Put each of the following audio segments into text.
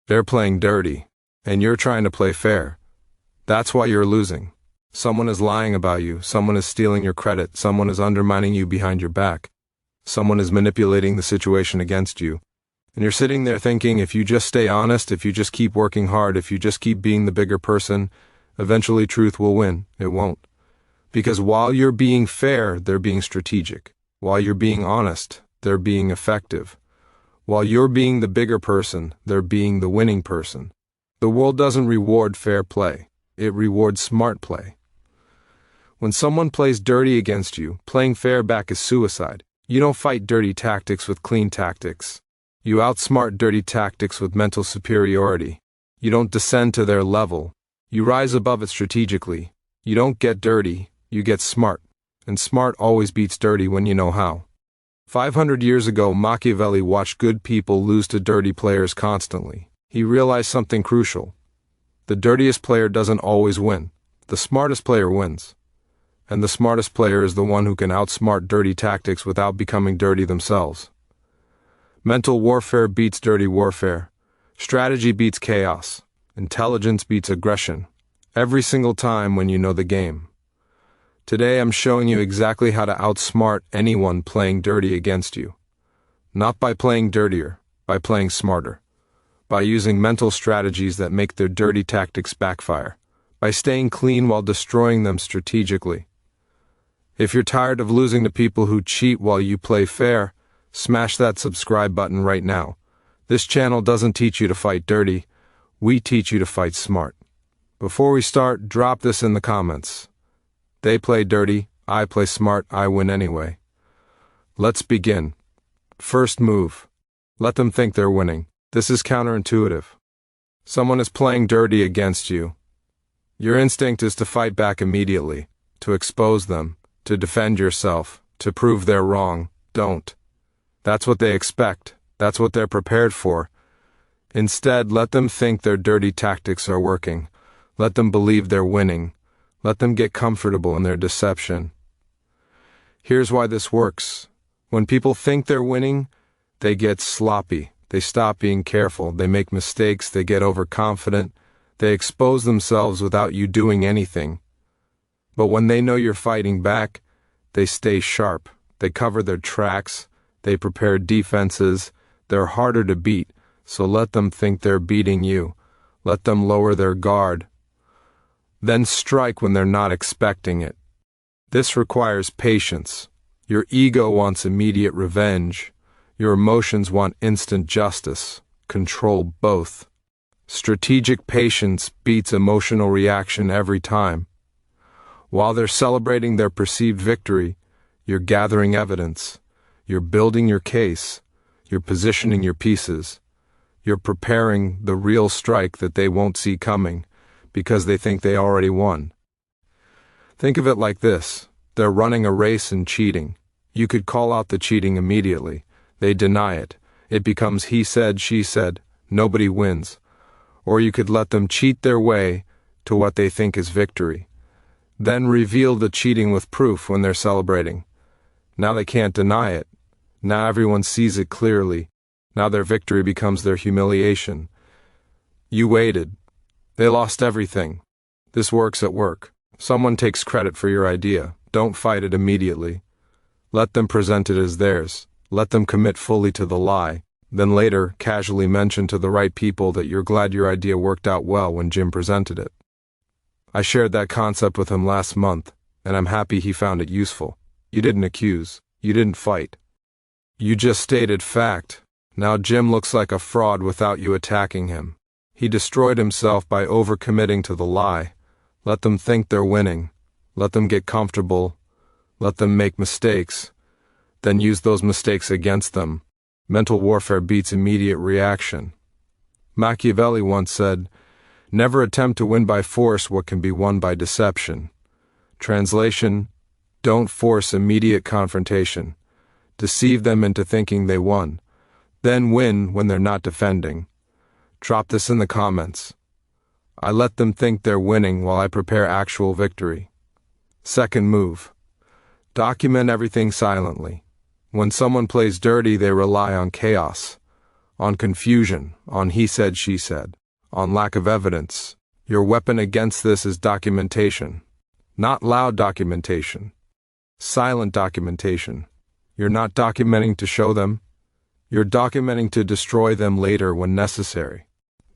They're playing dirty, and you're trying to play fair. That's why you're losing. Someone is lying about you, someone is stealing your credit, someone is undermining you behind your back. Someone is manipulating the situation against you. And you're sitting there thinking, if you just stay honest, if you just keep working hard, if you just keep being the bigger person, eventually truth will win. It won't. Because while you're being fair, they're being strategic. While you're being honest, they're being effective. While you're being the bigger person, they're being the winning person. The world doesn't reward fair play. It rewards smart play. When someone plays dirty against you, playing fair back is suicide. You don't fight dirty tactics with clean tactics. You outsmart dirty tactics with mental superiority. You don't descend to their level. You rise above it strategically. You don't get dirty, you get smart. And smart always beats dirty when you know how. 500 years ago, Machiavelli watched good people lose to dirty players constantly. He realized something crucial. The dirtiest player doesn't always win. The smartest player wins. And the smartest player is the one who can outsmart dirty tactics without becoming dirty themselves. Mental warfare beats dirty warfare. Strategy beats chaos. Intelligence beats aggression. Every single time when you know the game. Today I'm showing you exactly how to outsmart anyone playing dirty against you. Not by playing dirtier, by playing smarter. By using mental strategies that make their dirty tactics backfire. By staying clean while destroying them strategically. If you're tired of losing to people who cheat while you play fair, smash that subscribe button right now. This channel doesn't teach you to fight dirty, we teach you to fight smart. Before we start, drop this in the comments. They play dirty, I play smart, I win anyway. Let's begin. First move. Let them think they're winning. This is counterintuitive. Someone is playing dirty against you. Your instinct is to fight back immediately, to expose them, to defend yourself, to prove they're wrong. Don't. That's what they expect. That's what they're prepared for. Instead, let them think their dirty tactics are working. Let them believe they're winning. Let them get comfortable in their deception. Here's why this works. When people think they're winning, they get sloppy. They stop being careful. They make mistakes. They get overconfident. They expose themselves without you doing anything. But when they know you're fighting back, they stay sharp. They cover their tracks. They prepare defenses. They're harder to beat, so let them think they're beating you. Let them lower their guard. Then strike when they're not expecting it. This requires patience. Your ego wants immediate revenge. Your emotions want instant justice. Control both. Strategic patience beats emotional reaction every time. While they're celebrating their perceived victory, you're gathering evidence. You're building your case. You're positioning your pieces. You're preparing the real strike that they won't see coming because they think they already won. Think of it like this. They're running a race and cheating. You could call out the cheating immediately. They deny it. It becomes he said, she said. Nobody wins. Or you could let them cheat their way to what they think is victory. Then reveal the cheating with proof when they're celebrating. Now they can't deny it. Now everyone sees it clearly. Now their victory becomes their humiliation. You waited. They lost everything. This works at work. Someone takes credit for your idea. Don't fight it immediately. Let them present it as theirs. Let them commit fully to the lie. Then later, casually mention to the right people that you're glad your idea worked out well when Jim presented it. I shared that concept with him last month, and I'm happy he found it useful. You didn't accuse. You didn't fight. You just stated fact. Now Jim looks like a fraud without you attacking him. He destroyed himself by overcommitting to the lie. Let them think they're winning. Let them get comfortable. Let them make mistakes. Then use those mistakes against them. Mental warfare beats immediate reaction. Machiavelli once said, "Never attempt to win by force what can be won by deception." Translation, don't force immediate confrontation. Deceive them into thinking they won. Then win when they're not defending. Drop this in the comments. I let them think they're winning while I prepare actual victory. Second move. Document everything silently. When someone plays dirty, they rely on chaos. on confusion, on he said, she said, on lack of evidence. Your weapon against this is documentation. Not loud documentation. Silent documentation. You're not documenting to show them. You're documenting to destroy them later when necessary.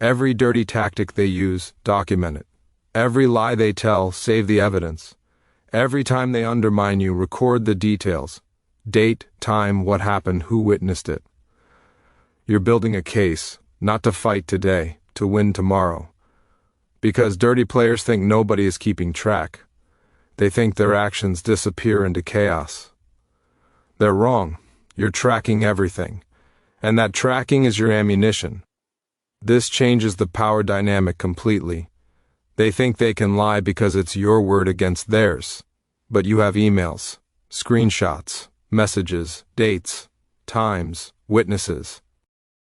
Every dirty tactic they use, document it. Every lie they tell, save the evidence. Every time they undermine you, record the details. Date, time, what happened, who witnessed it. You're building a case, not to fight today, to win tomorrow. Because dirty players think nobody is keeping track. They think their actions disappear into chaos. They're wrong. You're tracking everything. And that tracking is your ammunition. This changes the power dynamic completely. They think they can lie because it's your word against theirs. But you have emails, screenshots, messages, dates, times, witnesses.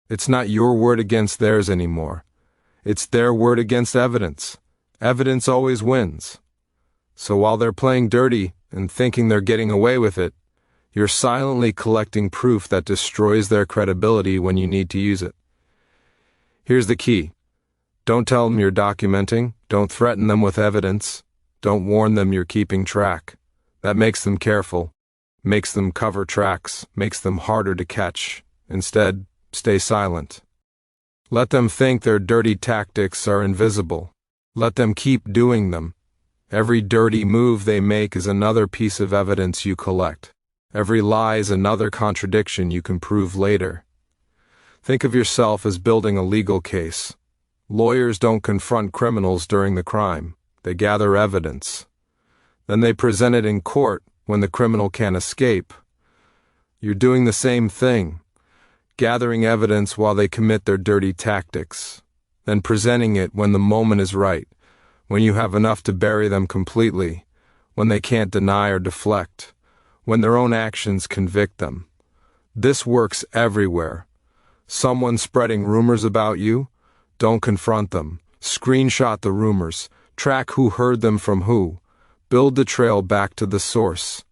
It's not your word against theirs anymore. It's their word against evidence. Evidence always wins. So while they're playing dirty and thinking they're getting away with it, you're silently collecting proof that destroys their credibility when you need to use it. Here's the key. Don't tell them you're documenting. Don't threaten them with evidence. Don't warn them you're keeping track. That makes them careful, makes them cover tracks, makes them harder to catch. Instead, stay silent. Let them think their dirty tactics are invisible. Let them keep doing them. Every dirty move they make is another piece of evidence you collect. Every lie is another contradiction you can prove later. Think of yourself as building a legal case. Lawyers don't confront criminals during the crime. They gather evidence. Then they present it in court when the criminal can't escape. You're doing the same thing, gathering evidence while they commit their dirty tactics, then presenting it when the moment is right, when you have enough to bury them completely, when they can't deny or deflect, when their own actions convict them. This works everywhere. Someone spreading rumors about you? Don't confront them. Screenshot the rumors. Track who heard them from who. Build the trail back to the source.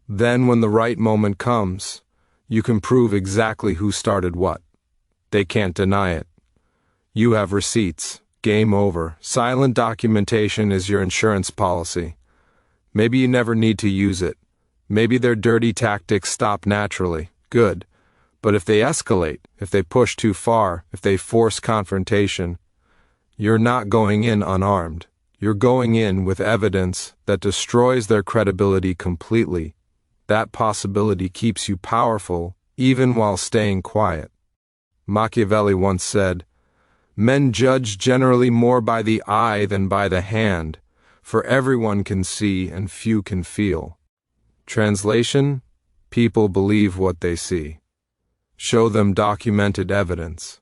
Then when the right moment comes, you can prove exactly who started what. They can't deny it. You have receipts. Game over. Silent documentation is your insurance policy. Maybe you never need to use it. Maybe their dirty tactics stop naturally. Good. But if they escalate, if they push too far, if they force confrontation, you're not going in unarmed. You're going in with evidence that destroys their credibility completely. That possibility keeps you powerful, even while staying quiet. Machiavelli once said, "Men judge generally more by the eye than by the hand, for everyone can see and few can feel." Translation: people believe what they see. Show them documented evidence.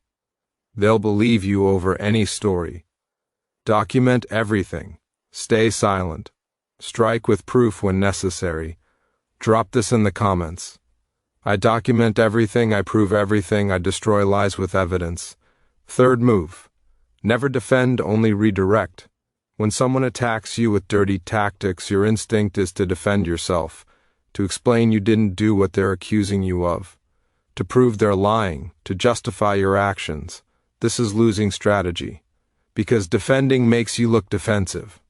They'll believe you over any story. Document everything. Stay silent. Strike with proof when necessary. Drop this in the comments. I document everything, I prove everything, I destroy lies with evidence. Third move. Never defend, only redirect. When someone attacks you with dirty tactics, your instinct is to defend yourself, to explain you didn't do what they're accusing you of, to prove they're lying, to justify your actions. This is losing strategy, because defending makes you look defensive.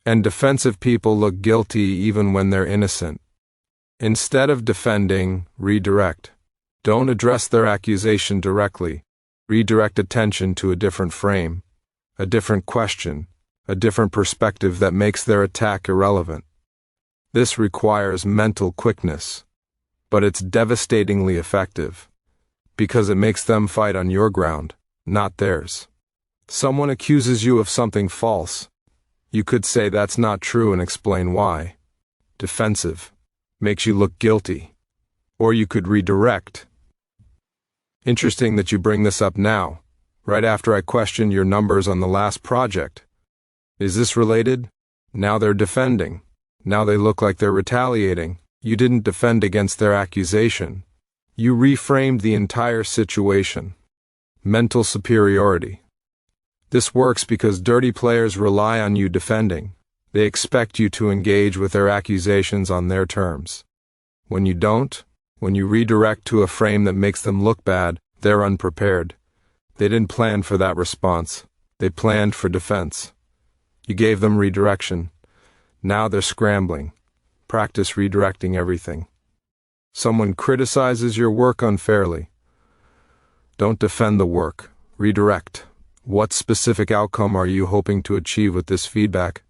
And defensive people look guilty even when they're innocent. Instead of defending, redirect. Don't address their accusation directly. Redirect attention to a different frame, a different question, a different perspective that makes their attack irrelevant. This requires mental quickness, but it's devastatingly effective, because it makes them fight on your ground, not theirs. Someone accuses you of something false. You could say that's not true and explain why. Defensive. Makes you look guilty. Or you could redirect. Interesting that you bring this up now, right after I questioned your numbers on the last project. Is this related? Now they're defending. Now they look like they're retaliating. You didn't defend against their accusation. You reframed the entire situation. Mental superiority. This works because dirty players rely on you defending. They expect you to engage with their accusations on their terms. When you don't, when you redirect to a frame that makes them look bad, They're unprepared. They didn't plan for that response. They planned for defense. You gave them redirection. Now they're scrambling. Practice redirecting everything. Someone criticizes your work unfairly. Don't defend the work. Redirect. What specific outcome are you hoping to achieve with this feedback?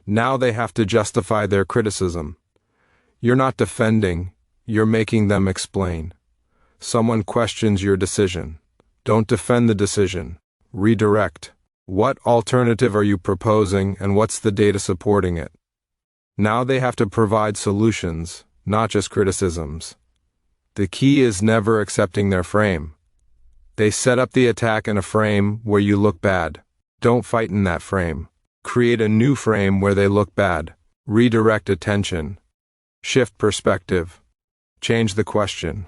Now they have to justify their criticism. You're not defending, you're making them explain. Someone questions your decision. Don't defend the decision. Redirect. What alternative are you proposing and what's the data supporting it? Now they have to provide solutions, not just criticisms. The key is never accepting their frame. They set up the attack in a frame where you look bad. Don't fight in that frame. Create a new frame where they look bad. Redirect attention. Shift perspective. Change the question.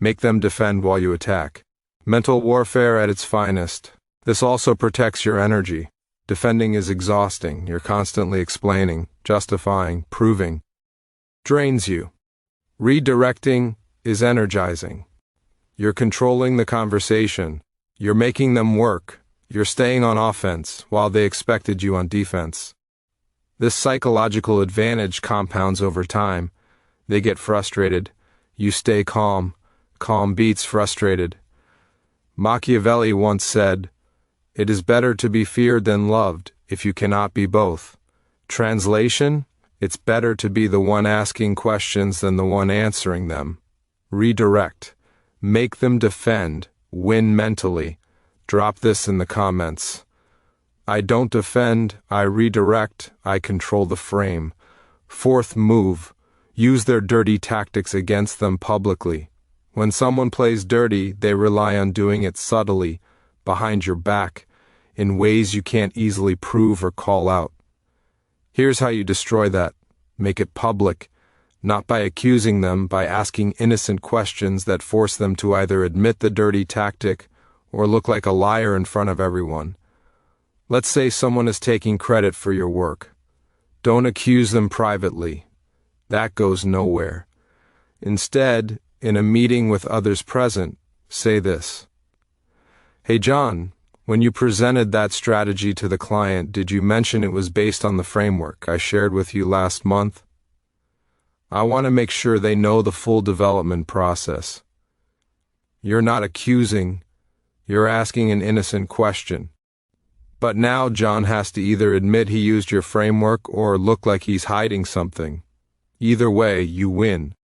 Make them defend while you attack. Mental warfare at its finest. This also protects your energy. Defending is exhausting. You're constantly explaining, justifying, proving. Drains you. Redirecting is energizing. You're controlling the conversation. You're making them work. You're staying on offense while they expected you on defense. This psychological advantage compounds over time. They get frustrated. You stay calm. Calm beats frustrated. Machiavelli once said, "It is better to be feared than loved if you cannot be both." Translation: it's better to be the one asking questions than the one answering them. Redirect. Make them defend. Win mentally. Drop this in the comments. I don't defend, I redirect, I control the frame. Fourth move. Use their dirty tactics against them publicly. When someone plays dirty, they rely on doing it subtly, behind your back, in ways you can't easily prove or call out. Here's how you destroy that. Make it public, not by accusing them, by asking innocent questions that force them to either admit the dirty tactic or look like a liar in front of everyone. Let's say someone is taking credit for your work. Don't accuse them privately. That goes nowhere. Instead, in a meeting with others present, say this. Hey John, when you presented that strategy to the client, did you mention it was based on the framework I shared with you last month? I want to make sure they know the full development process. You're not accusing, you're asking an innocent question. But now John has to either admit he used your framework or look like he's hiding something. Either way, you win.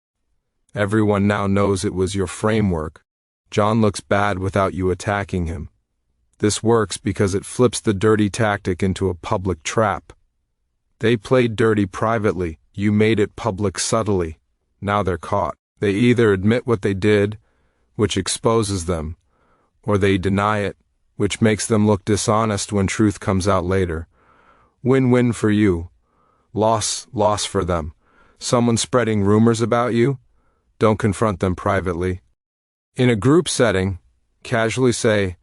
Everyone now knows it was your framework. John looks bad without you attacking him. This works because it flips the dirty tactic into a public trap. They played dirty privately, you made it public subtly. Now they're caught. They either admit what they did, which exposes them, or they deny it, which makes them look dishonest when truth comes out later. Win-win for you. Loss for them. Someone spreading rumors about you? Don't confront them privately. In a group setting, casually say,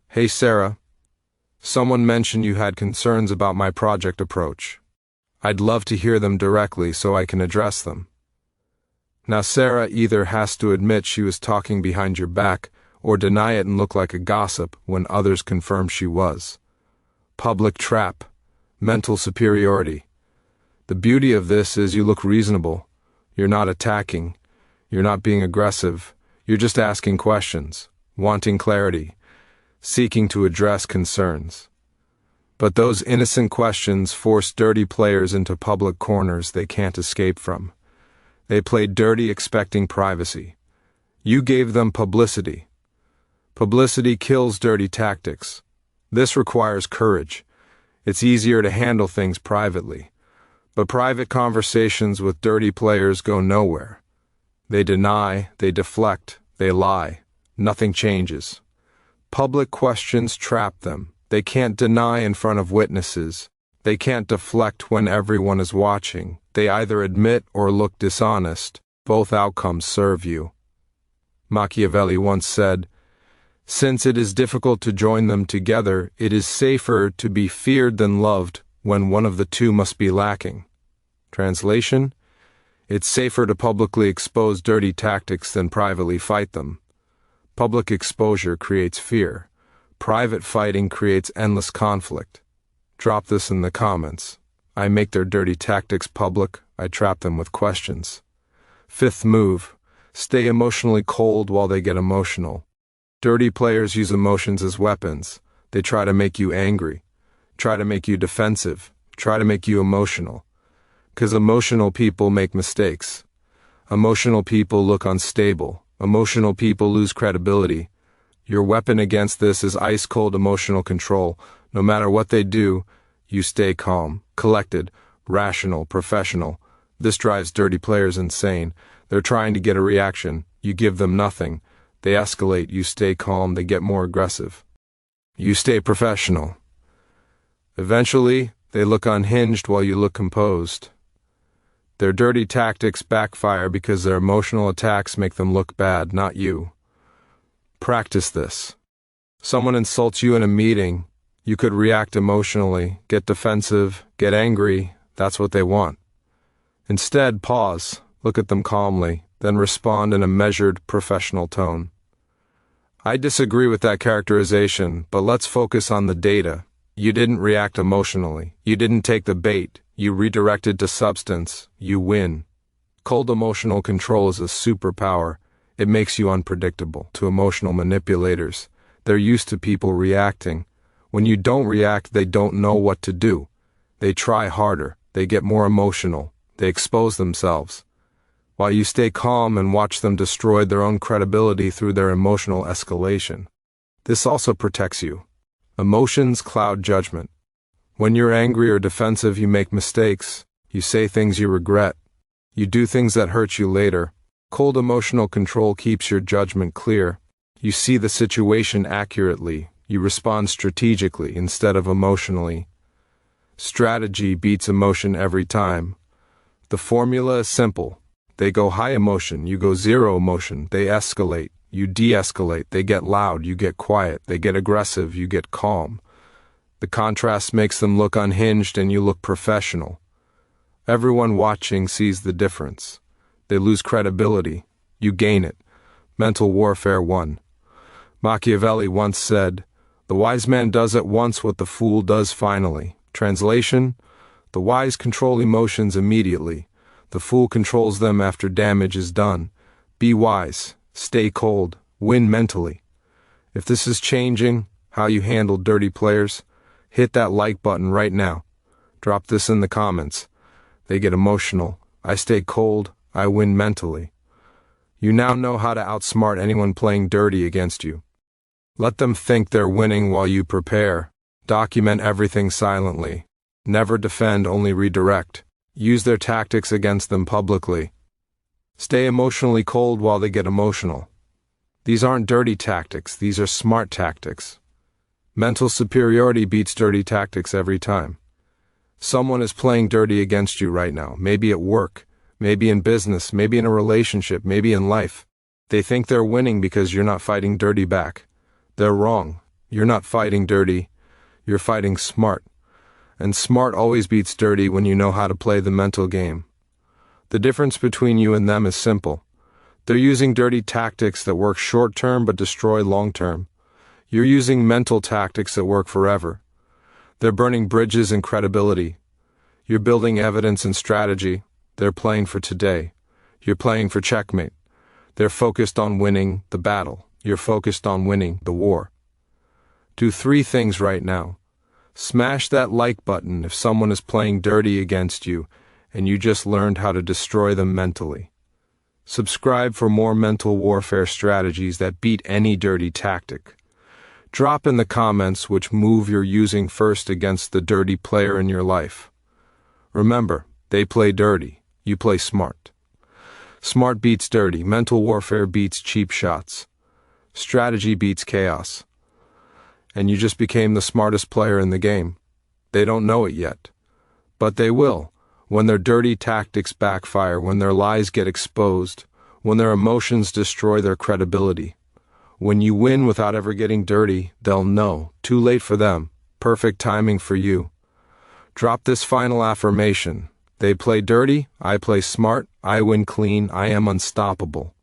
"Hey Sarah, someone mentioned you had concerns about my project approach. I'd love to hear them directly so I can address them." Now Sarah either has to admit she was talking behind your back or deny it and look like a gossip when others confirm she was. Public trap. Mental superiority. The beauty of this is you look reasonable. You're not attacking. You're not being aggressive. You're just asking questions, wanting clarity, seeking to address concerns. But those innocent questions force dirty players into public corners they can't escape from. They played dirty expecting privacy. You gave them publicity. Publicity kills dirty tactics. This requires courage. It's easier to handle things privately. But private conversations with dirty players go nowhere. They deny, they deflect, they lie. Nothing changes. Public questions trap them. They can't deny in front of witnesses. They can't deflect when everyone is watching. They either admit or look dishonest. Both outcomes serve you. Machiavelli once said, "Since it is difficult to join them together, it is safer to be feared than loved when one of the two must be lacking." Translation: it's safer to publicly expose dirty tactics than privately fight them. Public exposure creates fear. Private fighting creates endless conflict. Drop this in the comments. I make their dirty tactics public. I trap them with questions. Fifth move. Stay emotionally cold while they get emotional. Dirty players use emotions as weapons. They try to make you angry, try to make you defensive, try to make you emotional. 'Cause emotional people make mistakes. Emotional people look unstable. Emotional people lose credibility. Your weapon against this is ice-cold emotional control. No matter what they do, you stay calm, collected, rational, professional. This drives dirty players insane. They're trying to get a reaction. You give them nothing. They escalate. You stay calm. They get more aggressive. You stay professional. Eventually, they look unhinged while you look composed. Their dirty tactics backfire because their emotional attacks make them look bad, not you. Practice this. Someone insults you in a meeting. You could react emotionally, get defensive, get angry. That's what they want. Instead, pause, look at them calmly, then respond in a measured, professional tone. I disagree with that characterization, but let's focus on the data. You didn't react emotionally. You didn't take the bait. You redirected to substance. You win. Cold emotional control is a superpower. It makes you unpredictable to emotional manipulators. They're used to people reacting. When you don't react, they don't know what to do. They try harder. They get more emotional. They expose themselves. While you stay calm and watch them destroy their own credibility through their emotional escalation. This also protects you. Emotions cloud judgment. When you're angry or defensive, you make mistakes. You say things you regret. You do things that hurt you later. Cold emotional control keeps your judgment clear. You see the situation accurately. You respond strategically instead of emotionally. Strategy beats emotion every time. The formula is simple. They go high emotion, you go zero emotion. They escalate, you de-escalate. They get loud, you get quiet. They get aggressive, you get calm. The contrast makes them look unhinged and you look professional. Everyone watching sees the difference. They lose credibility, you gain it. Mental warfare 1. Machiavelli once said, "The wise man does at once what the fool does finally." Translation: the wise control emotions immediately. The fool controls them after damage is done. Be wise, stay cold, win mentally. If this is changing how you handle dirty players, hit that like button right now. Drop this in the comments. They get emotional. I stay cold. I win mentally. You now know how to outsmart anyone playing dirty against you. Let them think they're winning while you prepare. Document everything silently. Never defend, only redirect. Use their tactics against them publicly. Stay emotionally cold while they get emotional. These aren't dirty tactics, these are smart tactics. Mental superiority beats dirty tactics every time. Someone is playing dirty against you right now, maybe at work, maybe in business, maybe in a relationship, maybe in life. They think they're winning because you're not fighting dirty back. They're wrong. You're not fighting dirty, you're fighting smart. And smart always beats dirty when you know how to play the mental game. The difference between you and them is simple. They're using dirty tactics that work short-term but destroy long-term. You're using mental tactics that work forever. They're burning bridges and credibility. You're building evidence and strategy. They're playing for today. You're playing for checkmate. They're focused on winning the battle. You're focused on winning the war. Do 3 things right now. Smash that like button if someone is playing dirty against you and you just learned how to destroy them mentally. Subscribe for more mental warfare strategies that beat any dirty tactic. Drop in the comments which move you're using first against the dirty player in your life. Remember, they play dirty, you play smart. Smart beats dirty, mental warfare beats cheap shots. Strategy beats chaos. And you just became the smartest player in the game. They don't know it yet. But they will, when their dirty tactics backfire, when their lies get exposed, when their emotions destroy their credibility. When you win without ever getting dirty, they'll know. Too late for them. Perfect timing for you. Drop this final affirmation. They play dirty, I play smart, I win clean, I am unstoppable.